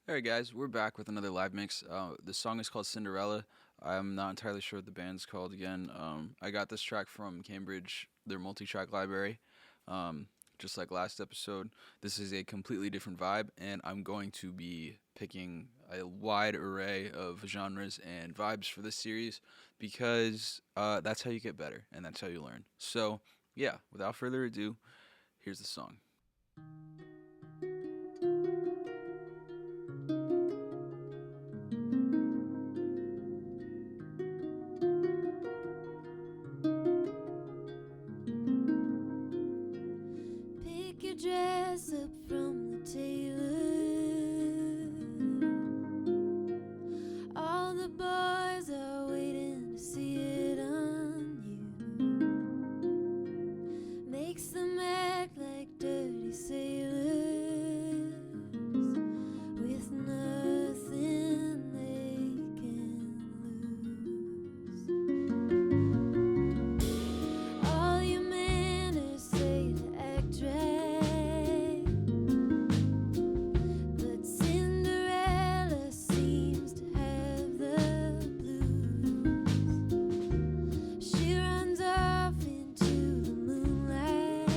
Alright, guys, we're back with another live mix. The song is called Cinderella. I'm not entirely sure what the band's called again. I got this track from Cambridge, their multi-track library. Um, just like last episode, this is a completely different vibe, and I'm going to be picking a wide array of genres and vibes for this series because that's how you get better and that's how you learn. So, yeah, without further ado, here's the song. Pick your dress up from the tailor. All the boys are waiting to see it on you. Makes them act like dirty sailors with nothing they can lose. All your manners say to act right, but Cinderella seems to have the blues. She runs off into the moonlight,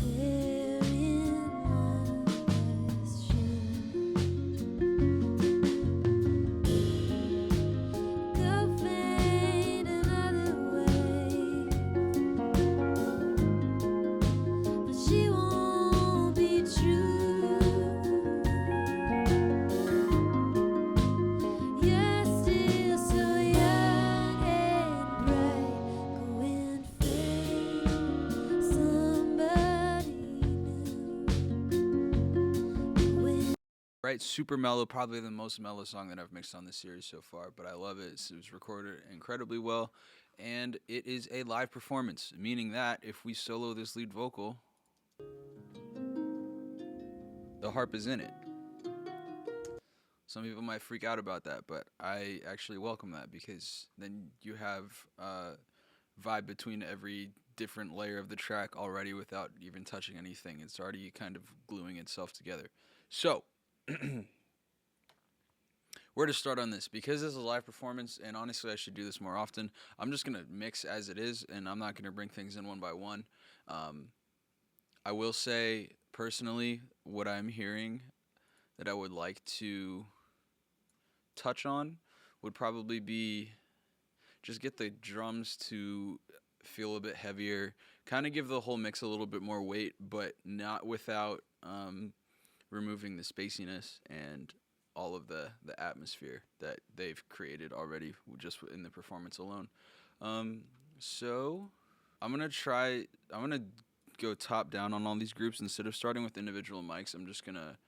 wearing one last shoe. Go find another way, but she won't be true. You're still so young and bright. Go and find somebody new. Right, super mellow, probably the most mellow song that I've mixed on this series so far, but I love it. It was recorded incredibly well, and it is a live performance, meaning that if we solo this lead vocal, the harp is in it. Some people might freak out about that, but I actually welcome that because then you have vibe between every different layer of the track already without even touching anything. It's already kind of gluing itself together. So, where to start on this? Because this is a live performance, and honestly, I should do this more often. I'm just gonna mix as it is, and I'm not gonna bring things in one by one. Um, I will say personally, what I'm hearing that I would like to touch on would probably be just get the drums to feel a bit heavier, kind of give the whole mix a little bit more weight, but not without removing the spaciness and all of the atmosphere that they've created already just in the performance alone. Um, so I'm gonna try. I'm gonna go top down on all these groups instead of starting with individual mics. I'm just gonna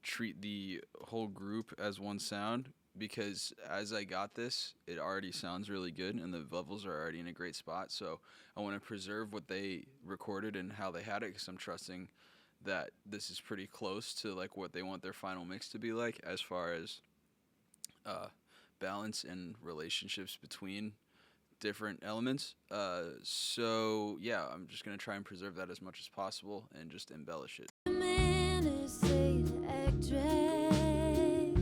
treat the whole group as one sound because as I got this, it already sounds really good and the levels are already in a great spot. So I want to preserve what they recorded and how they had it because I'm trusting that this is pretty close to like what they want their final mix to be like as far as uh, balance and relationships between different elements. So yeah, I'm just gonna try and preserve that as much as possible and just embellish it. Manners say to act right,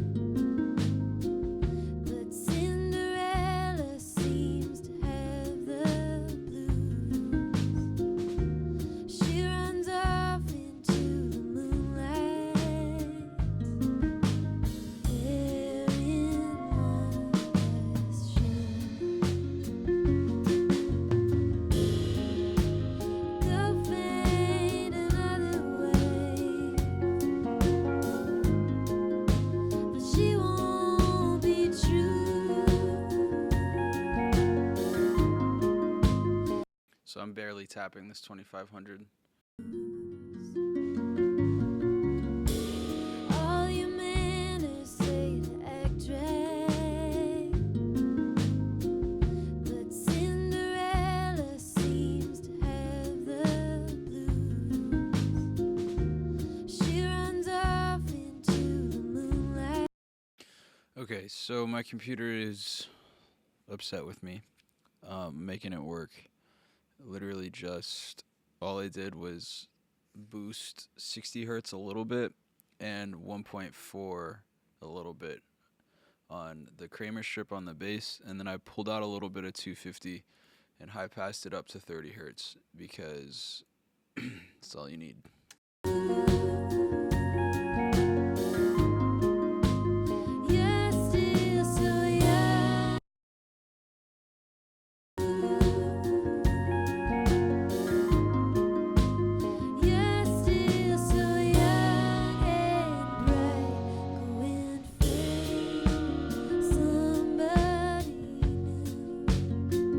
but Cinderella seems to have the blues. She runs off into the moonlight, wearing one last shoe. Go find another way, but she won't be true. So I'm barely tapping this 2500. All your manners say to act right, but Cinderella seems to have the blues. She runs off into the moonlight. Okay, so my computer is upset with me, making it work. Literally just all I did was boost 60 hertz a little bit and 1.4 a little bit on the Kramer strip on the bass, and then I pulled out a little bit of 250 and high passed it up to 30 hertz because that's all you need. You're still so young. You're still so young and bright, going free. Somebody new,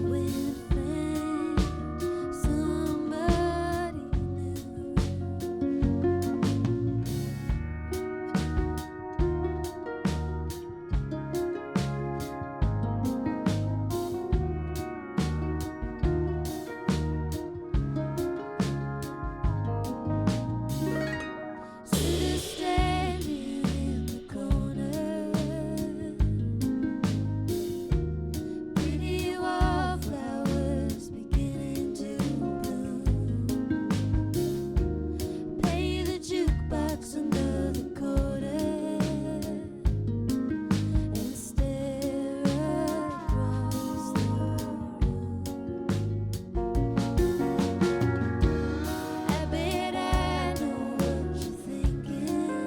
going free. Somebody Sitting standing in the corner, pretty wallflowers beginning to bloom. Play the jukebox under the corner and stare across the room. I bet I know what you're thinking.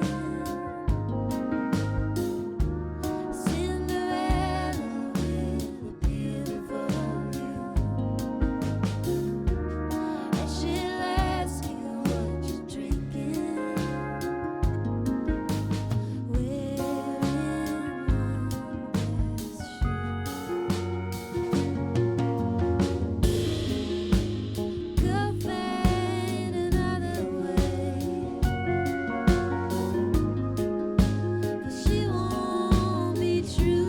Cinderella will appear before you, and she'll ask you what you're drinking. Wearing one shoe. Go find another way, 'cause she won't be true.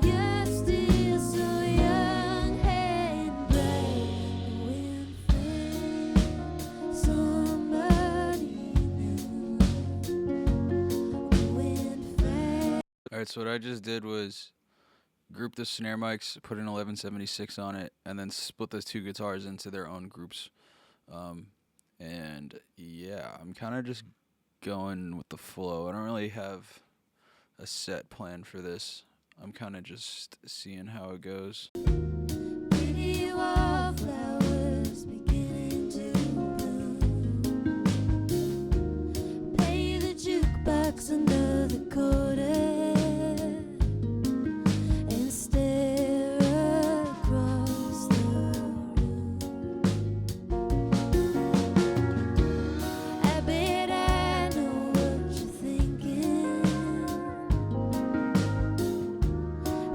You're still so young and bright, going free. Somebody new, going free. All right, so what I just did was group the snare mics, put an 1176 on it, and then split those two guitars into their own groups. And yeah, I'm kind of just going with the flow. I don't really have a set plan for this. I'm kind of just seeing how it goes. Pretty wallflowers beginning to bloom. Play the jukebox under the corner and stare across the room. I bet I know what you're thinking.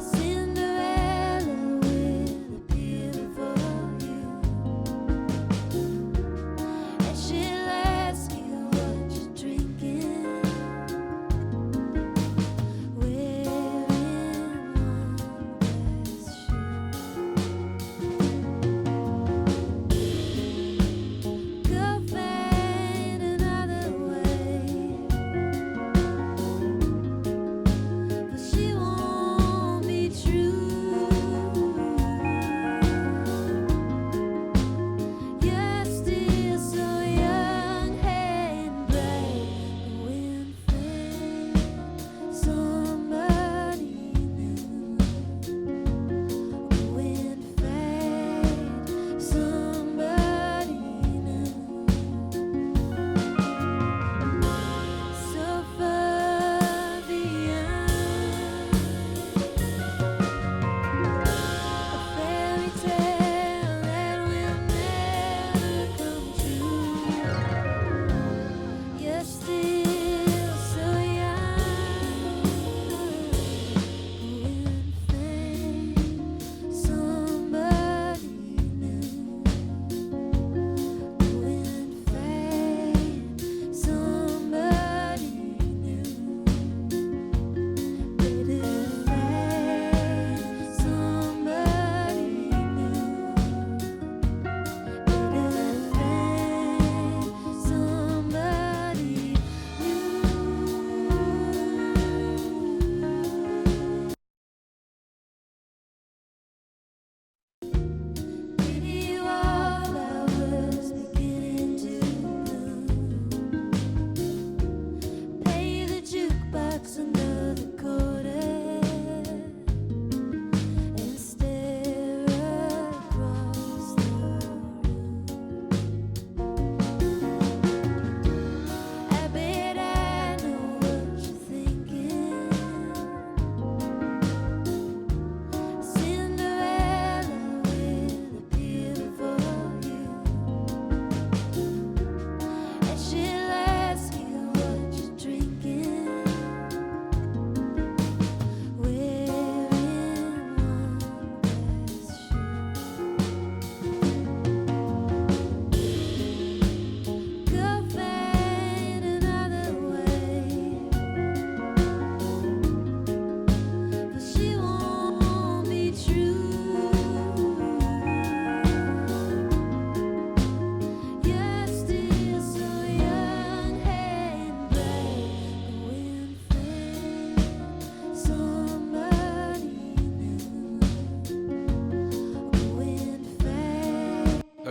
Cinderella will appear before you, and she'll ask you what you're drinking.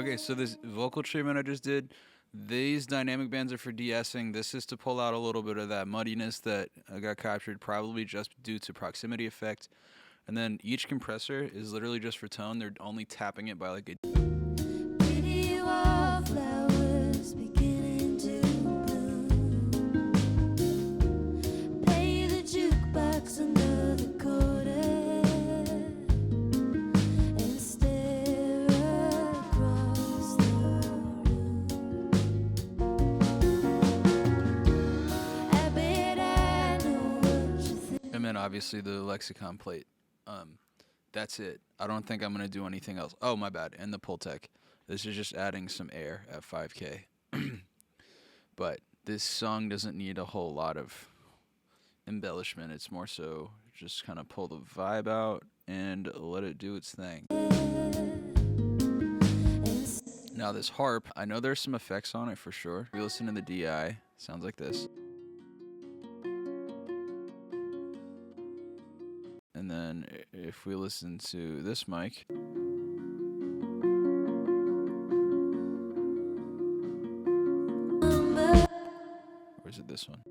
Okay, so this vocal treatment I just did, these dynamic bands are for de-essing. This is to pull out a little bit of that muddiness that got captured, probably just due to proximity effect. And then each compressor is literally just for tone. They're only tapping it by like a. Pretty wallflowers beginning to bloom. Play the jukebox under the corner and stare across the room. I bet I know what you think. And then obviously the lexicon plate. That's it. I don't think I'm gonna do anything else. Oh, my bad. And the Pultec. This is just adding some air at 5K. But this song doesn't need a whole lot of embellishment. It's more so just kind of pull the vibe out and let it do its thing. Now this harp, I know there's some effects on it for sure. If you listen to the DI, sounds like this. And then if we listen to this mic, or is it this one?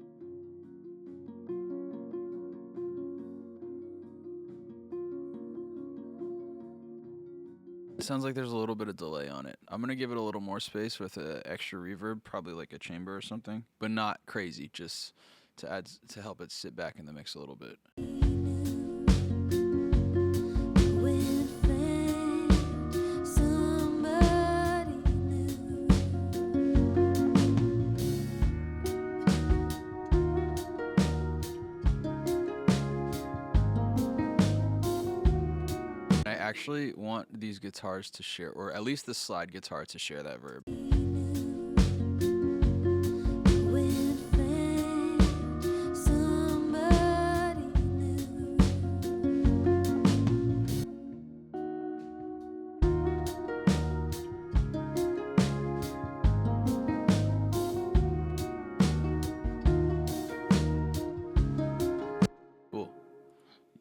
It sounds like there's a little bit of delay on it. I'm gonna give it a little more space with an extra reverb, probably like a chamber or something, but not crazy, just to add to help it sit back in the mix a little bit. I actually want these guitars to share, or at least the slide guitar to share that verb. Cool.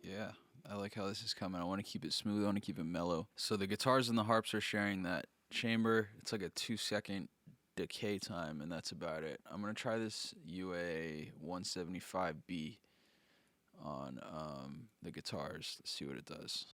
Yeah, I like how this is coming. I want to keep it smooth. I want to keep it mellow. So the guitars and the harps are sharing that chamber. It's like a 2-second decay time, and that's about it. I'm gonna try this UA 175B on the guitars. Let's see what it does.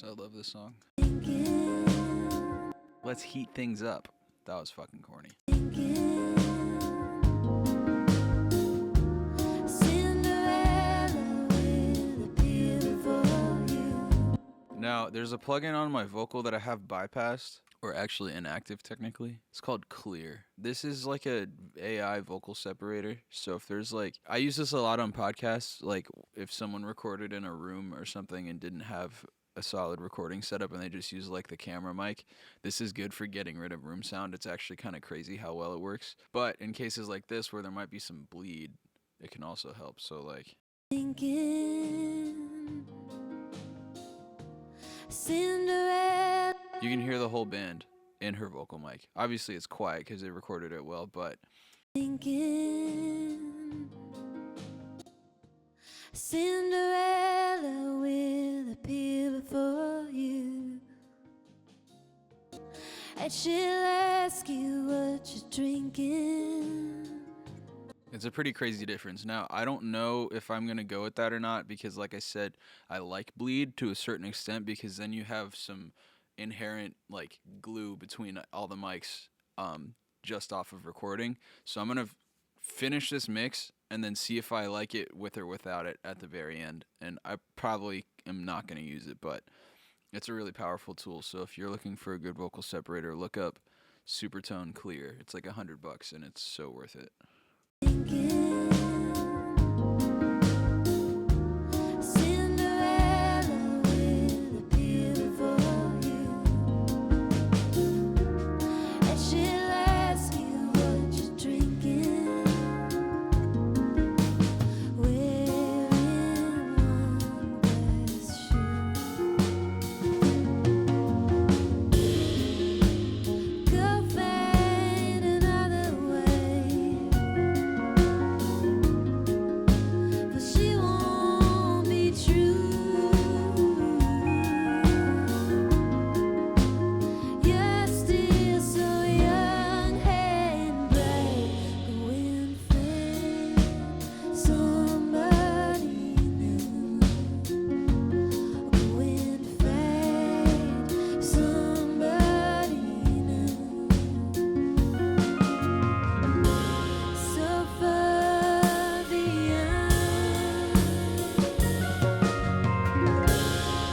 I love this song. Let's heat things up. That was fucking corny. Now, there's a plugin on my vocal that I have bypassed, or actually inactive technically. It's called Clear. This is like a AI vocal separator. So if there's like, I use this a lot on podcasts, like if someone recorded in a room or something and didn't have a solid recording setup and they just use like the camera mic, this is good for getting rid of room sound. It's actually kind of crazy how well it works. But in cases like this where there might be some bleed, it can also help. So like Cinderella. You can hear the whole band in her vocal mic. Obviously it's quiet because they recorded it well, but Cinderella will appear before you, and she'll ask you what you're drinking. It's a pretty crazy difference. Now, I don't know if I'm going to go with that or not because, like I said, I like bleed to a certain extent because then you have some inherent, like, glue between all the mics um, just off of recording. So I'm going to finish this mix and then see if I like it with or without it at the very end. And I probably am not going to use it, but it's a really powerful tool. So if you're looking for a good vocal separator, look up Supertone Clear. It's like $100 and it's so worth it. Cinderella with a beautiful you, and she'll ask you what you're drinking, wearing one glass shoe. Go find another way, but she won't be true. You're still so young and bright. Go and find somebody new. Go and find somebody new. So far beyond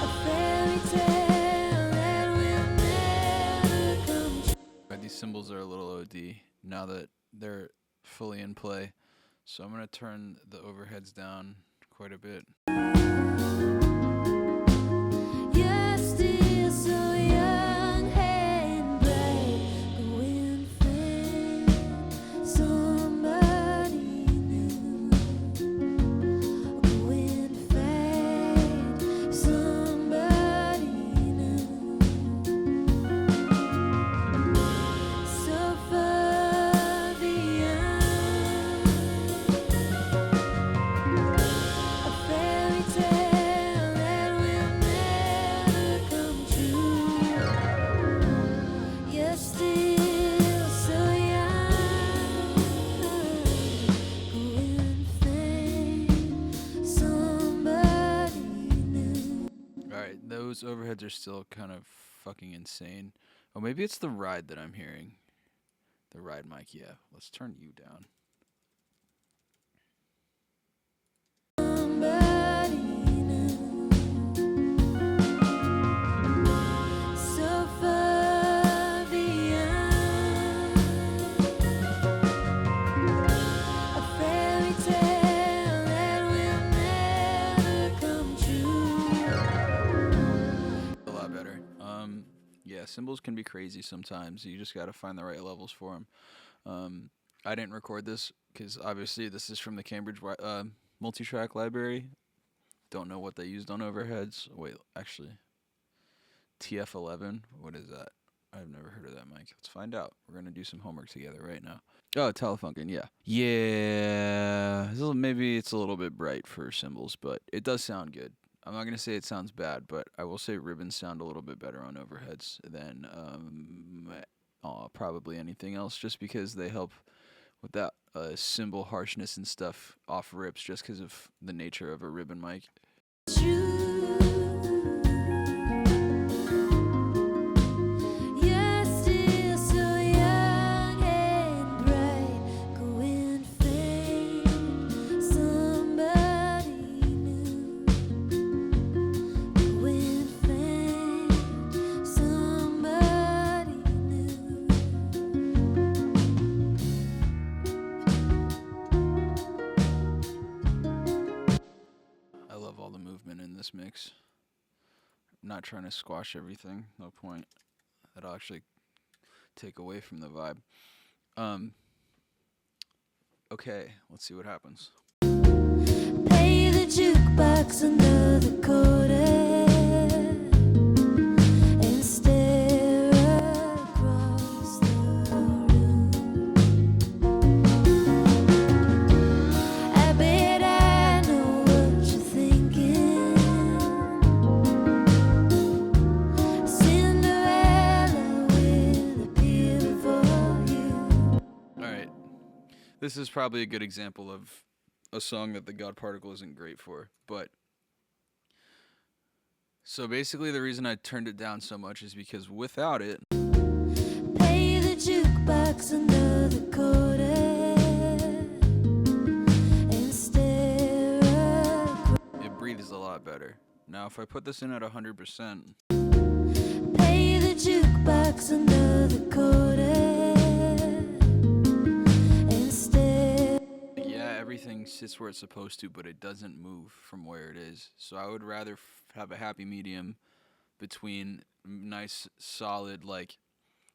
a fairy tale that will never come true. These cymbals are a little OD now that they're fully in play. So I'm going to turn the overheads down quite a bit. You're still so young and bright. Go and find somebody new. Go and find somebody new. So far beyond a fairy tale that will never come true. You're still so young. Go and find somebody new. Alright, those overheads are still kind of fucking insane. Oh, maybe it's the ride that I'm hearing. The ride mic, yeah. Let's turn you down. Somebody new. So far beyond a fairy tale that will never come true. A lot better. Yeah, cymbals can be crazy sometimes. You just got to find the right levels for them. I didn't record this because obviously this is from the Cambridge Multitrack library. Don't know what they used on overheads. Wait, actually, TF11. What is that? I've never heard of that mic. Let's find out. We're gonna do some homework together right now. Oh, Telefunken. Yeah, yeah. Maybe it's a little bit bright for cymbals, but it does sound good. I'm not gonna say it sounds bad, but I will say ribbons sound a little bit better on overheads than probably anything else, just because they help with that cymbal harshness and stuff off rips, just because of the nature of a ribbon mic. You're still so young and bright. Go and find somebody new. Go and find somebody new. I love all the movement in this mix. I'm not trying to squash everything. No point. That'll actually take away from the vibe. Okay, let's see what happens. Play the jukebox another quarter and stare across the room. I bet I know what you're thinking. Cinderella with a beautiful you. All right. This is probably a good example of a song that the God particle isn't great for. But so basically, the reason I turned it down so much is because without it, Play the jukebox another quarter and stare across. it breathes a lot better. Now, if I put this in at 100%, Play the jukebox another quarter and stare. yeah, everything sits where it's supposed to, but it doesn't move from where it is. So I would rather have a happy medium between nice, solid, like,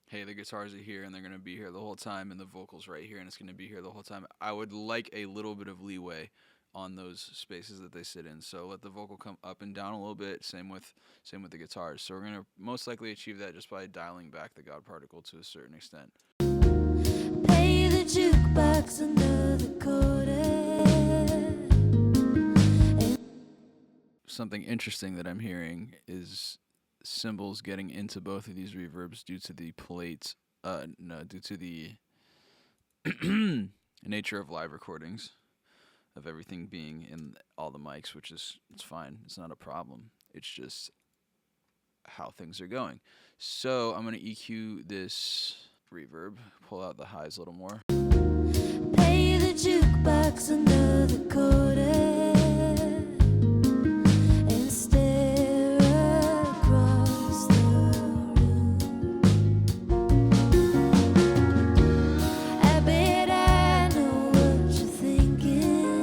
hey, the guitars are here and they're going to be here the whole time, and the vocals right here and it's going to be here the whole time. I would like a little bit of leeway on those spaces that they sit in. So let the vocal come up and down a little bit. Same with the guitars. So we're going to most likely achieve that just by dialing back the God particle to a certain extent. Play the jukebox another quarter. Something interesting that I'm hearing is cymbals getting into both of these reverbs due to the plates. No, due to the nature of live recordings, of everything being in all the mics, which is, it's fine. It's not a problem. It's just how things are going. So I'm gonna EQ this reverb, pull out the highs a little more. Play the jukebox another quarter and stare across the room. I bet I know what you're thinking.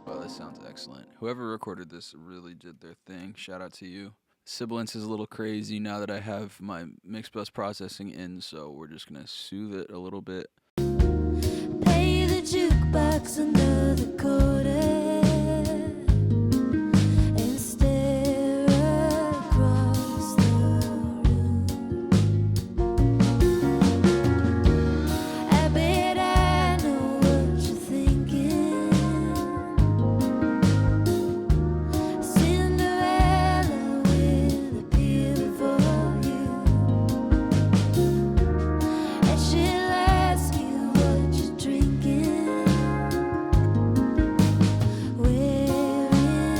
Well, this sounds excellent. Whoever recorded this really did their thing. Shout out to you. Sibilance is a little crazy now that I have my mix bus processing in, so we're just gonna soothe it a little bit. Play the jukebox another quarter and stare across the room. I bet I know what you're thinking. Cinderella will appear before you, and she'll ask you what you're drinking. Wearing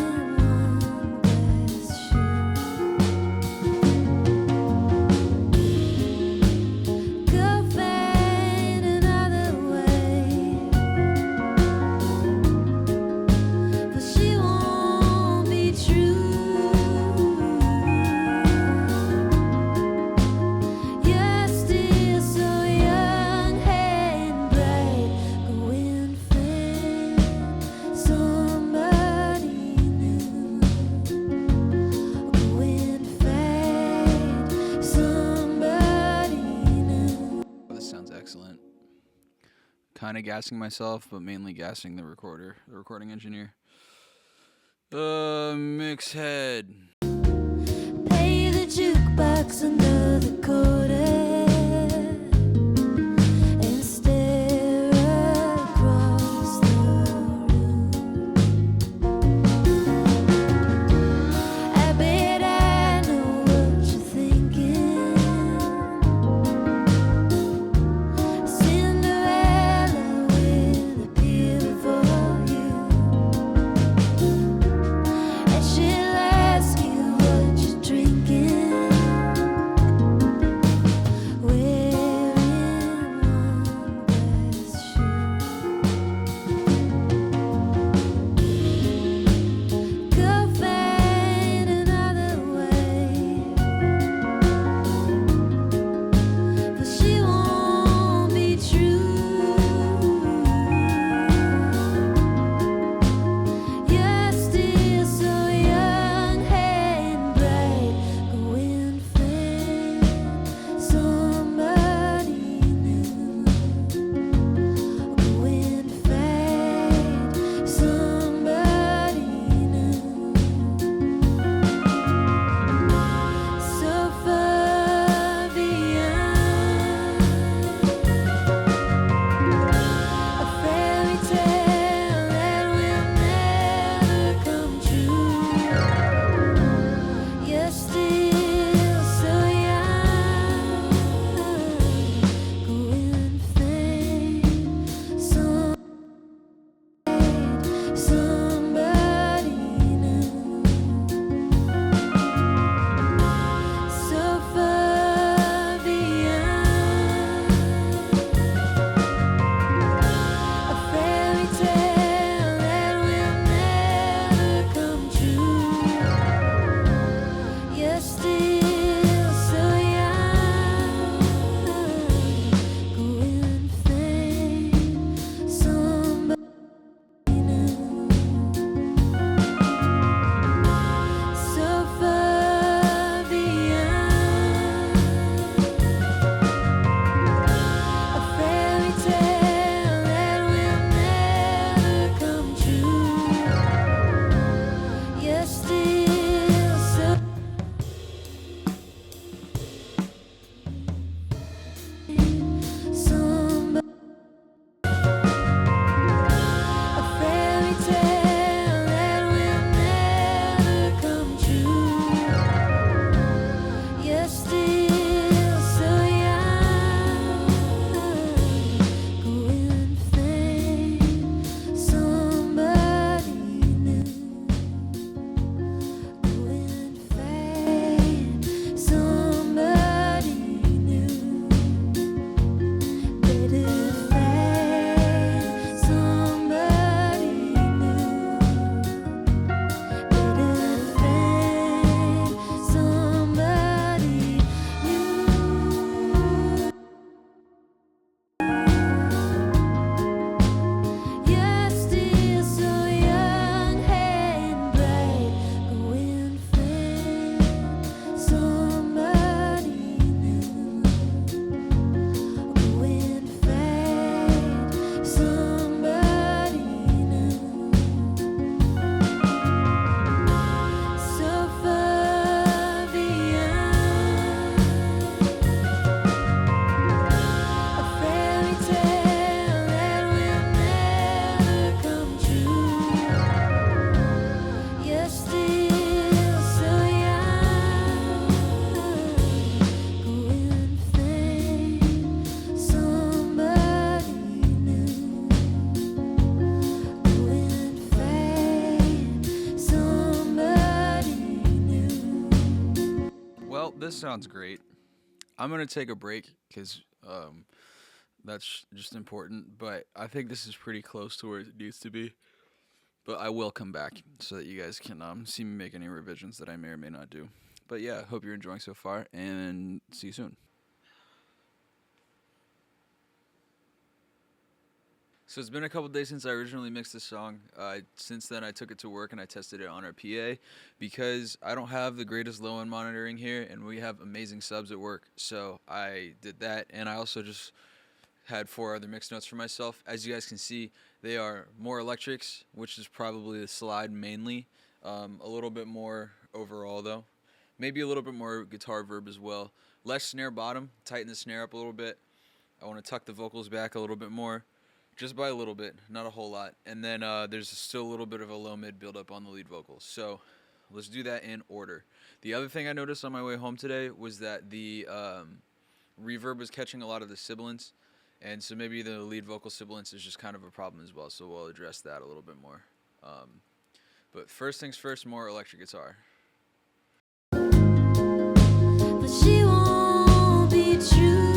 one glass shoe. Go find another way, but she won't be true. You're still so young and bright. Go and find somebody new. Go and find somebody new. Oh, this sounds excellent. Kind of gassing myself, but mainly gassing the recording engineer. Mix head. Play the jukebox another quarter and stare across the room. I bet I know what you're thinking. Cinderella will appear before you, and she'll ask you Well, this sounds great. I'm gonna take a break because that's just important. But I think this is pretty close to where it needs to be. But I will come back so that you guys can see me make any revisions that I may or may not do. But yeah, hope you're enjoying so far, and see you soon. So it's been a couple days since I originally mixed this song. Since then, I took it to work and I tested it on our PA because I don't have the greatest low end monitoring here, and we have amazing subs at work. So I did that, and I also just had four other mix notes for myself. As you guys can see, they are more electrics, which is probably the slide mainly. A little bit more overall though. Maybe a little bit more guitar verb as well. Less snare bottom, tighten the snare up a little bit. I want to tuck the vocals back a little bit more. Just by a little bit, not a whole lot. And then there's still a little bit of a low mid build up on the lead vocals. So let's do that in order. The other thing I noticed on my way home today was that the reverb was catching a lot of the sibilants. And so maybe the lead vocal sibilance is just kind of a problem as well. So we'll address that a little bit more. But first things first, more electric guitar. But she won't be true.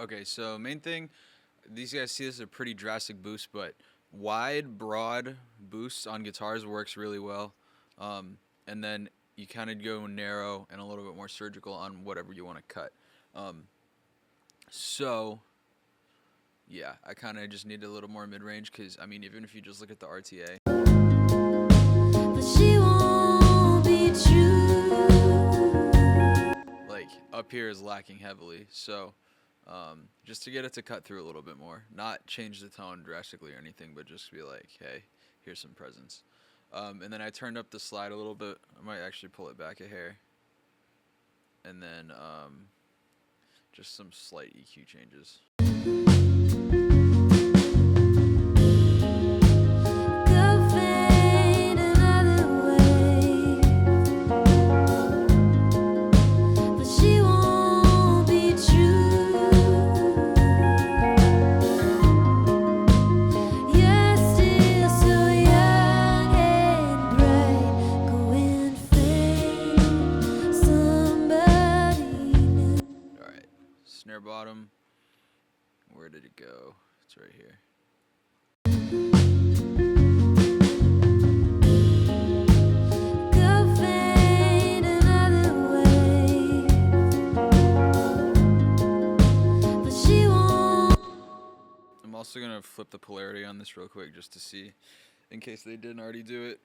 Okay, so main thing, these guys see this as a pretty drastic boost, but wide, broad boosts on guitars works really well. And then you kind of go narrow and a little bit more surgical on whatever you want to cut. So, yeah, I kind of just need a little more mid-range because, I mean, even if you just look at the RTA. But she won't be true. Like, up here is lacking heavily, so just to get it to cut through a little bit more. Not change the tone drastically or anything, but just be like, hey, here's some presence. And then I turned up the slide a little bit. I might actually pull it back a hair. And then just some slight EQ changes. Snare bottom, where did it go? It's right here. Go find another way. But she won't. I'm also gonna flip the polarity on this real quick just to see, in case they didn't already do it.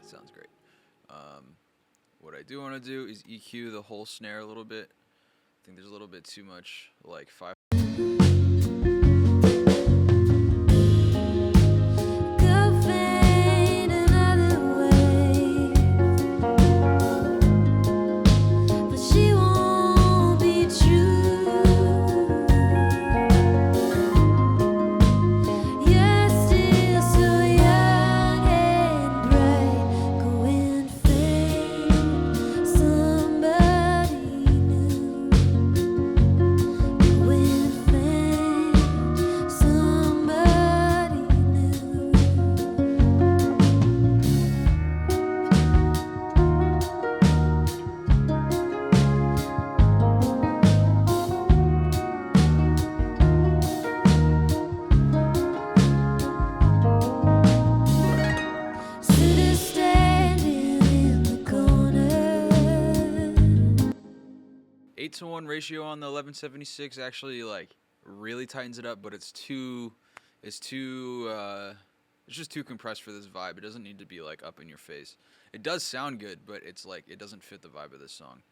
Sounds great. What I do want to do is EQ the whole snare a little bit. I think there's a little bit too much, like 5. Go find another way. But she won't be true. You're still so young and bright. Go and find somebody new. Go and find 8-to-1 ratio on the 1176 actually like really tightens it up, but it's it's just too compressed for this vibe. It doesn't need to be like up in your face. It does sound good, but it's like it doesn't fit the vibe of this song.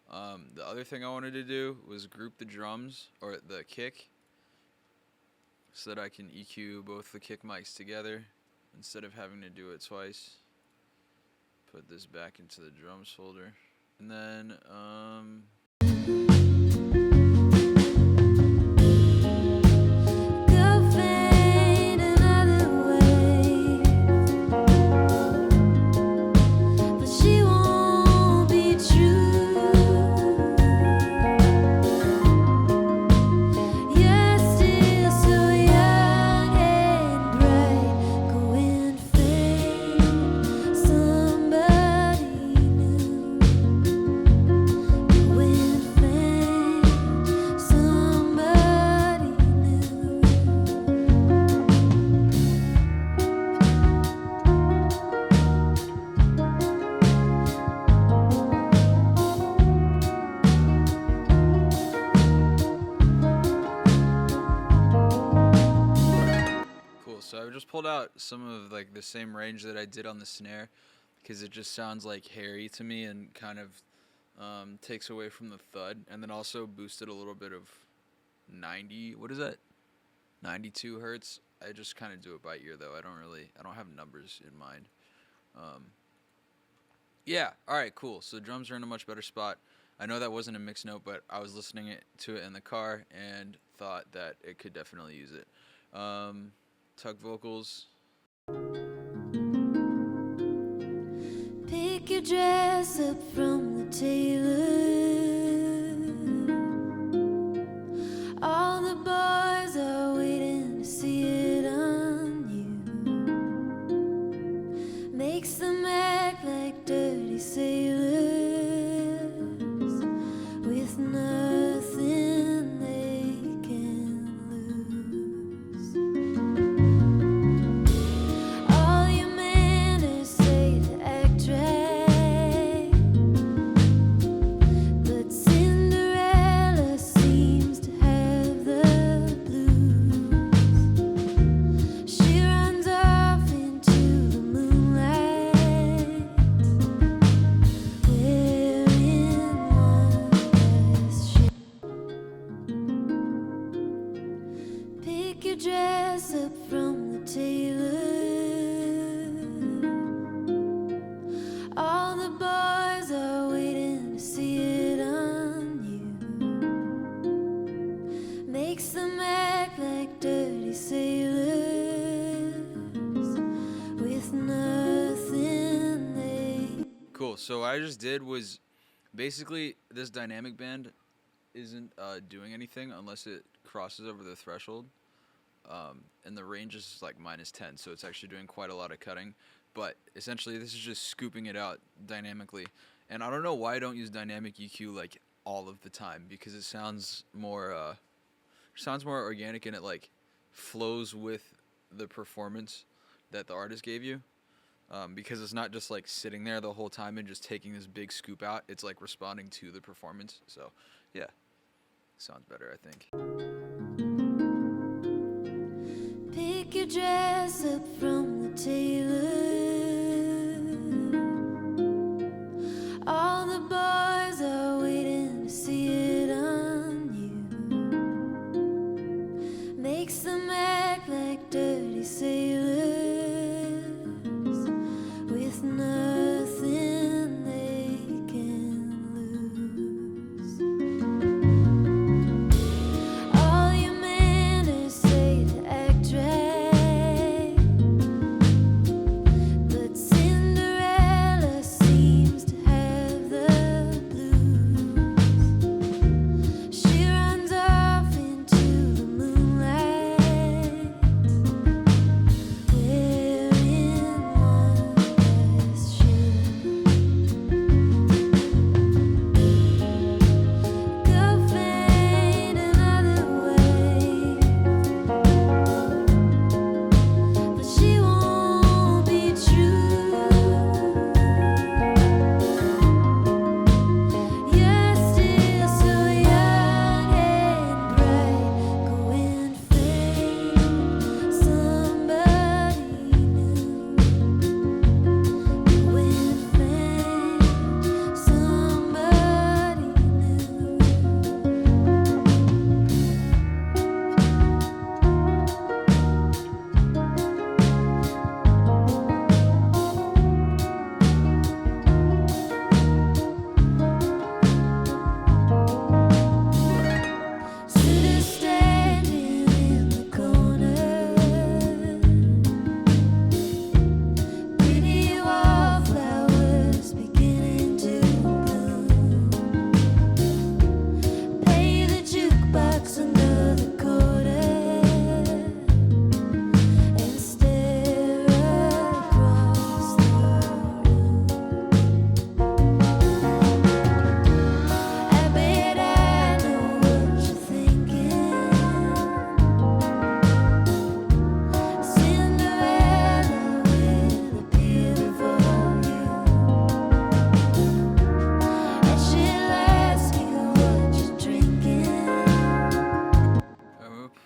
The other thing I wanted to do was group the drums or the kick so that I can EQ both the kick mics together instead of having to do it twice. Put this back into the drums folder. And then, Go find another way, but she won't be true. You're still so young and bright. Go and find somebody new. Go and find somebody new. cool. So I just pulled out some of like the same range that I did on the snare because it just sounds like hairy to me and kind of takes away from the thud. And then also boosted a little bit of 90, what is that? 92 hertz. I just kind of do it by ear though. I don't have numbers in mind. Yeah, all right, cool. So drums are in a much better spot. I know that wasn't a mix note, but I was listening to it in the car and thought that it could definitely use it. Tuck vocals. Pick your dress up from the tailor. All the boys are waiting to see it on you. Makes them act like dirty sailors with nothing they can lose. All your manners say to act right, but Cinderella seems to have the blues. She runs off into the moonlight, wearing one last shade. Pick your dress up from the tailor. All the boys are waiting to see it on you. Makes them act like dirty sailors with nothing they. Cool. So what I just did was basically this dynamic band isn't doing anything unless it crosses over the threshold. And the range is like -10, so it's actually doing quite a lot of cutting. But essentially, this is just scooping it out dynamically. And I don't know why I don't use dynamic EQ like all of the time because it sounds more organic and it like flows with the performance that the artist gave you. Because it's not just like sitting there the whole time and just taking this big scoop out. It's like responding to the performance. So yeah, sounds better, I think. Pick your dress up from the tailor. All the boys are waiting to see it on you. Makes them act like dirty sailors with nothing they can lose. All your manners say to act right, but Cinderella seems to have the blues. She runs off into the moonlight,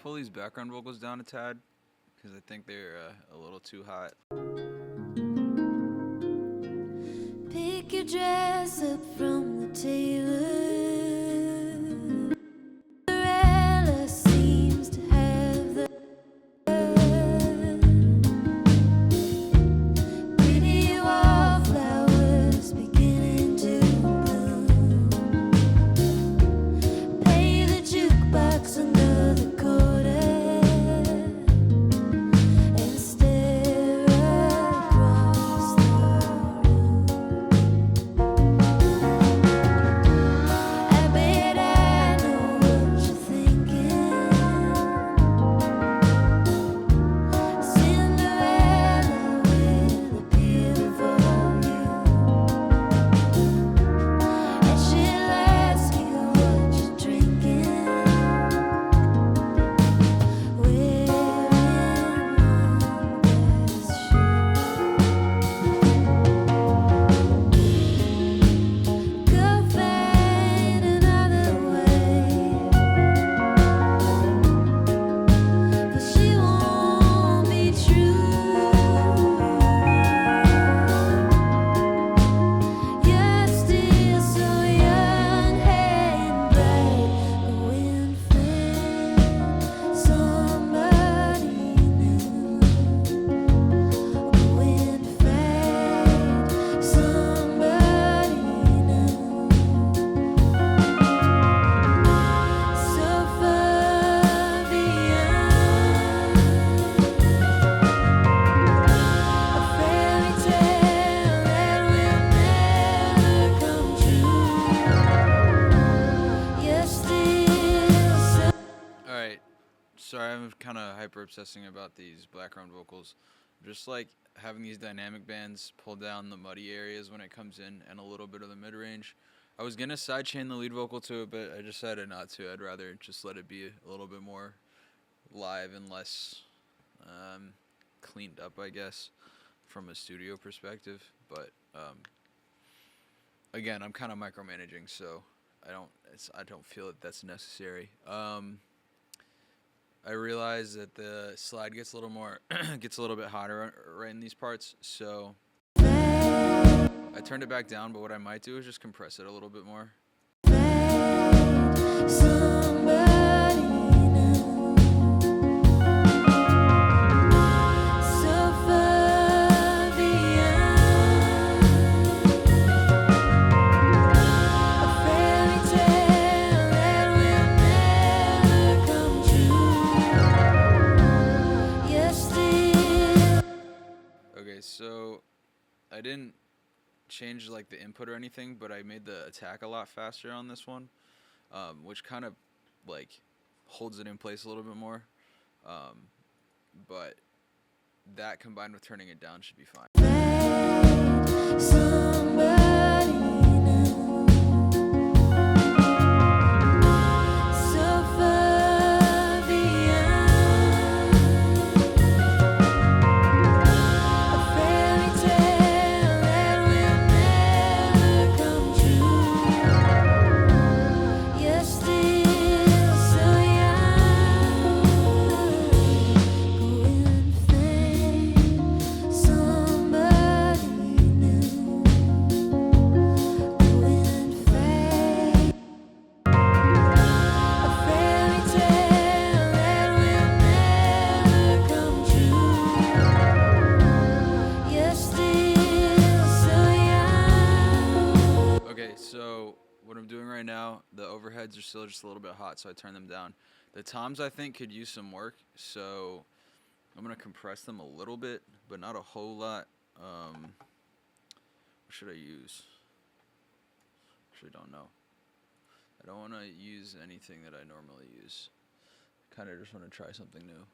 pull these background vocals down a tad because I think they're a little too hot. Pick your dress up from the tailor. Cinderella seems to have the pretty wallflowers beginning to bloom. Play the jukebox another quarter and stare across the room. I bet I know what you're thinking. Cinderella will appear before you, and she'll ask you what you're drinking. Wearing one glass shoe. Go find another way, but she won't be true. You're still so young and bright. Go and find somebody new. Go and find somebody new. So far beyond a fairy tale that will never come true. You're still so. All right. Sorry, I'm kind of hyper obsessing about these background vocals. Just like having these dynamic bands pull down the muddy areas when it comes in and a little bit of the mid range. I was gonna sidechain the lead vocal to it, but I decided not to. I'd rather just let it be a little bit more live and less cleaned up, I guess, from a studio perspective. But again, I'm kind of micromanaging, so I don't feel that that's necessary. I realize that the slide gets a little more gets a little bit hotter right in these parts, so I turned it back down. But what I might do is just compress it a little bit more. Somebody new. So far beyond a fairy tale that will never come true. You're still. Okay, so I didn't change like the input or anything, but I made the attack a lot faster on this one, which kind of like holds it in place a little bit more. But that combined with turning it down should be fine. Somebody new. So far beyond a fairy tale that will never come true. You're still so young. Go and find somebody new. Go and find a fairy tale that will never come true. You're still so young. Okay, so what I'm doing right now, the overheads are still just a little bit hot, so I turn them down. The toms I think could use some work, so I'm gonna compress them a little bit, but not a whole lot. What should I use? Actually, don't know. I don't want to use anything that I normally use. Kind of just want to try something new,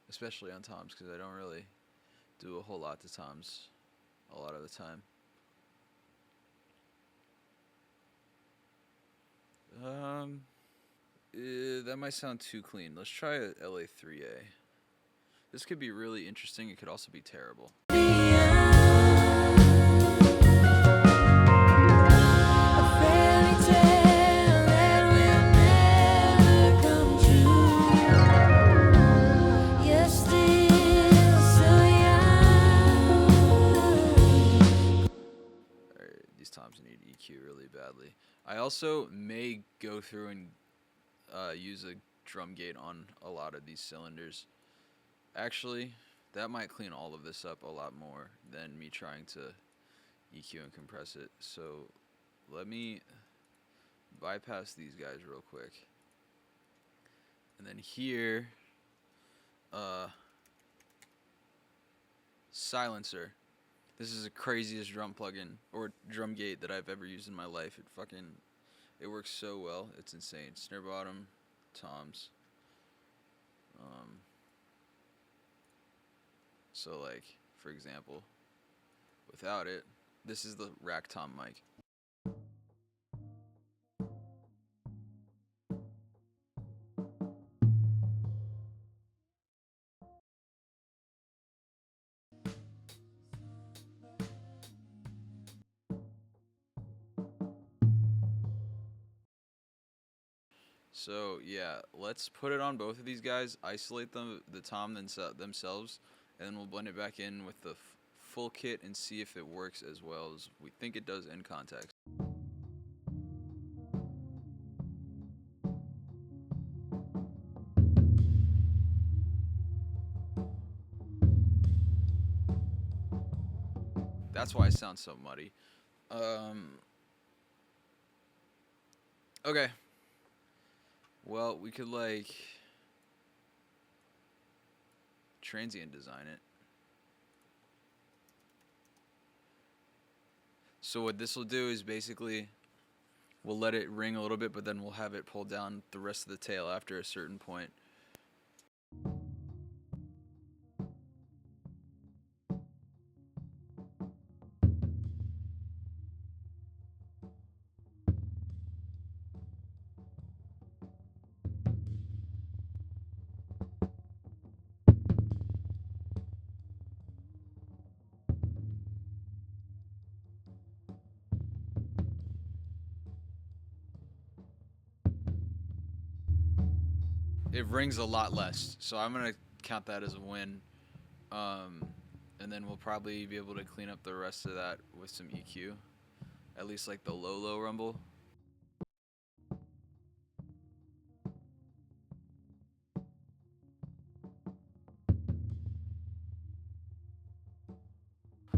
especially on toms, because I don't really do a whole lot to toms a lot of the time. That might sound too clean. Let's try a LA3A. This could be really interesting. It could also be terrible. A fairy tale that will never come true. I also may go through and use a drum gate on a lot of these cylinders. Actually, that might clean all of this up a lot more than me trying to EQ and compress it. So let me bypass these guys real quick. And then here, silencer. This is the craziest drum plugin or drum gate that I've ever used in my life. It works so well. It's insane. Snare bottom, toms. So like, for example, without it, this is the rack tom mic. So yeah, let's put it on both of these guys, isolate the tom themselves, and then we'll blend it back in with the full kit and see if it works as well as we think it does in context. That's why it sounds so muddy. Okay. Well, we could like transient design it. So what this will do is basically we'll let it ring a little bit, but then we'll have it pull down the rest of the tail after a certain point. It rings a lot less, so I'm gonna count that as a win. And then we'll probably be able to clean up the rest of that with some EQ, at least like the low rumble.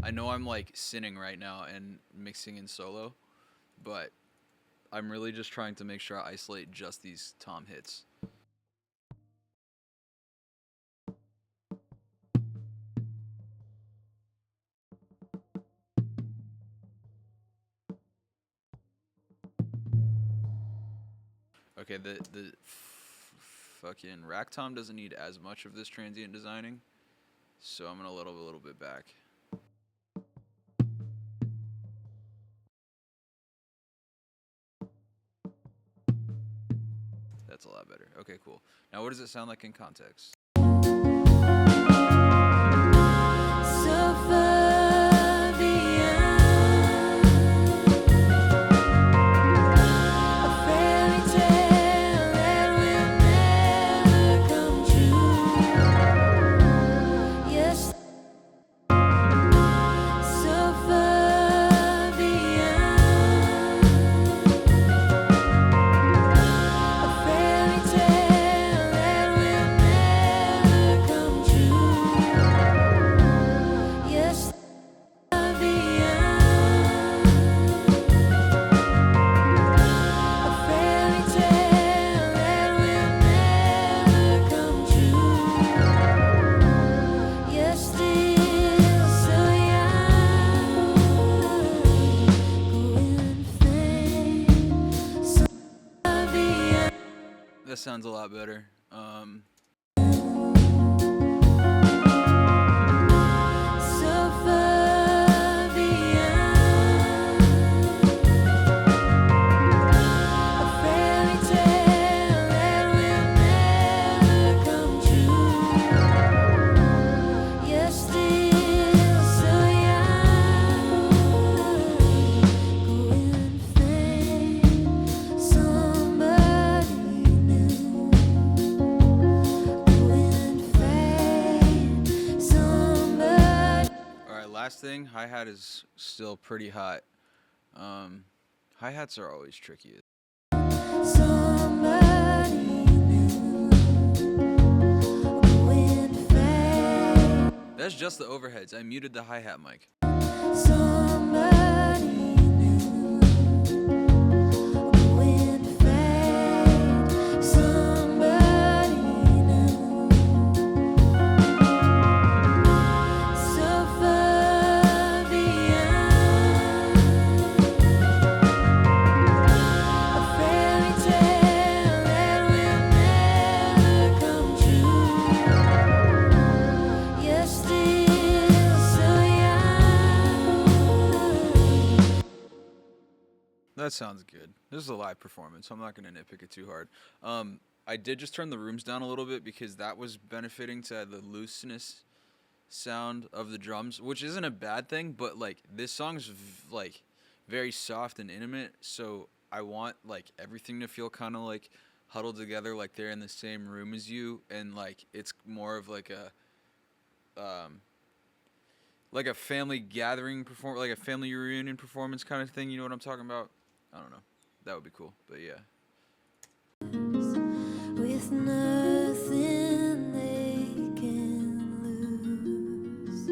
I know I'm like sinning right now and mixing in solo, but I'm really just trying to make sure I isolate just these tom hits. Okay, the fucking rack tom doesn't need as much of this transient designing, so I'm gonna let a little bit back. That's a lot better. Okay, cool. Now what does it sound like in context? So far beyond a fairy tale that will never come true. Yes, so far beyond a fairy tale that will never come true. Yes, beyond a fairy tale that will never come true. You're still so young, going faint, so beyond. That sounds a lot better. So far beyond a fairy tale that will never come true. You're still so young, going faint, somebody new. Going faint, somebody. All right, last thing, hi-hat is still pretty hot. Hi-hats are always tricky. Somebody new going fast. That's just the overheads. I muted the hi-hat mic. Somebody new going fast. Somebody new so far beyond a fairy tale that will never come true. You're still so young. That sounds good. This is a live performance, so I'm not going to nitpick it too hard. I did just turn the rooms down a little bit because that was benefiting to the looseness sound of the drums, which isn't a bad thing, but like this song's like very soft and intimate, so I want like everything to feel kind of like huddled together, like they're in the same room as you, and like it's more of like a family gathering perform, like a family reunion performance kind of thing. You know what I'm talking about? I don't know. That would be cool, but yeah. With nothing they can lose.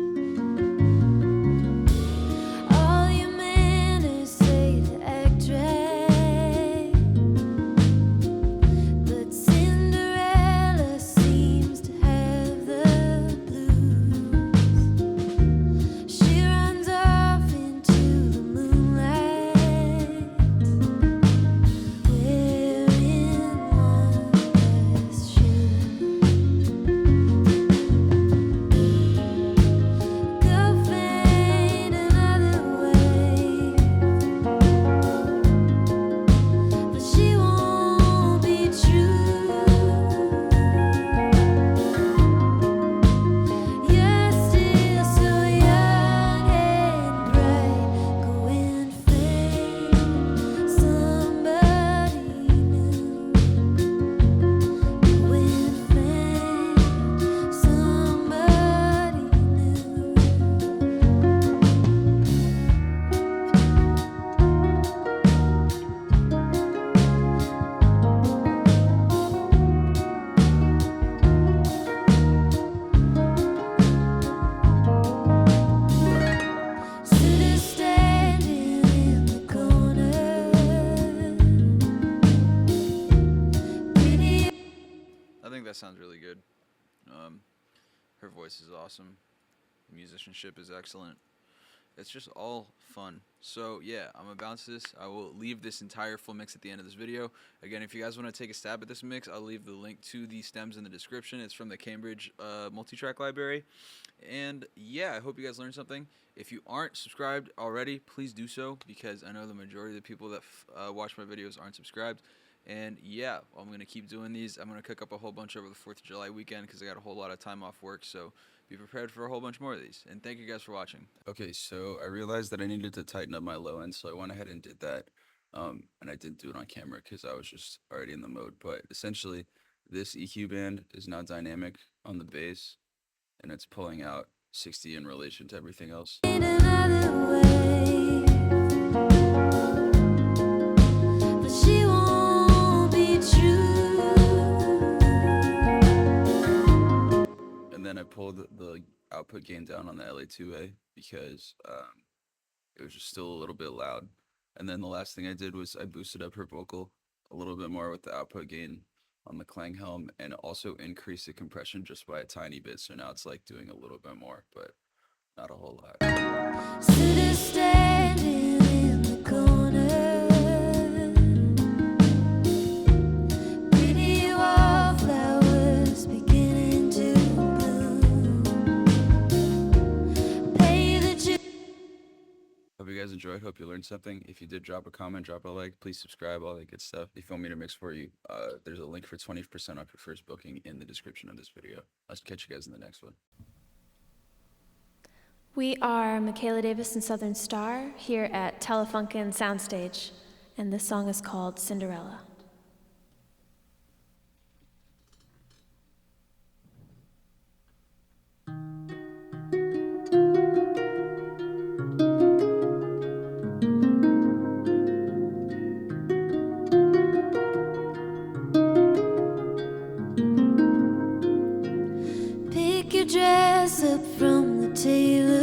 All your manners say to act right, but Cinderella seems to have the blues. She runs off into the moonlight, wearing one last shoe. Go find another way, but she won't be true. You're still so young and bright. Go and find somebody new. Go and find somebody Cinder's standing in the corner. Pretty I think that sounds really good. Her voice is awesome. The musicianship is excellent. It's just all fun. So yeah, I'm gonna bounce this. I will leave this entire full mix at the end of this video. Again, if you guys want to take a stab at this mix, I'll leave the link to the stems in the description. It's from the Cambridge Multitrack library. And yeah, I hope you guys learned something. If you aren't subscribed already, please do so, because I know the majority of the people that watch my videos aren't subscribed. And yeah, I'm going to keep doing these. I'm going to cook up a whole bunch over the 4th of July weekend because I got a whole lot of time off work. So be prepared for a whole bunch more of these. And thank you guys for watching. Okay, so I realized that I needed to tighten up my low end, so I went ahead and did that. And I didn't do it on camera because I was just already in the mode. But essentially, this EQ band is now dynamic on the bass, and it's pulling out 60 in relation to everything else. another way, but she won't be true. And then I pulled the output gain down on the LA2A because it was just still a little bit loud. And then the last thing I did was I boosted up her vocal a little bit more with the output gain on the Clang Helm, and also increased the compression just by a tiny bit. So now it's like doing a little bit more, but not a whole lot. Cinder's standing in the corner. Pretty wallflowers beginning to bloom. Pay the Hope you guys enjoyed. Hope you learned something. If you did, drop a comment, drop a like, please subscribe, all that good stuff. If you want me to mix for you, there's a link for 20% off your first booking in the description of this video. I'll catch you guys in the next one. We are Mikaela Davis and Southern Star here at Telefunken Soundstage, and this song is called Cinderella. your dress up from the tailor.